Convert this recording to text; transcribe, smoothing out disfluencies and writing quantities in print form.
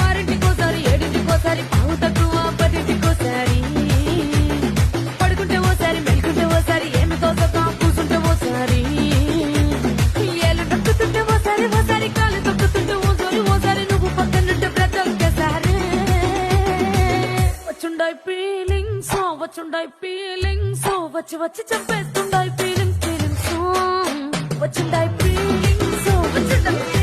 ఆరింటికోసారి ఏడింటికోసారి పావు తక్కువ పదింటికోసారి పడుకుంటే ఓసారి మెలుకుంటే ఓసారి ఏమి తోసక కూసుంటే ఓసారి ఏళ్ళు తొక్కుతుంటే ఓసారి ఓసారి కాలు తొక్కుతుంటే ఓసారి నువ్వు పక్కనుంటే బ్రతొక్కసారి వచ్చుండాయి ఫీలింగ్స్ వచ్చి వచ్చి చంపేస్తుండాయి ఫీలింగ్స్ వచ్చిండాయి ఫీలింగ్స్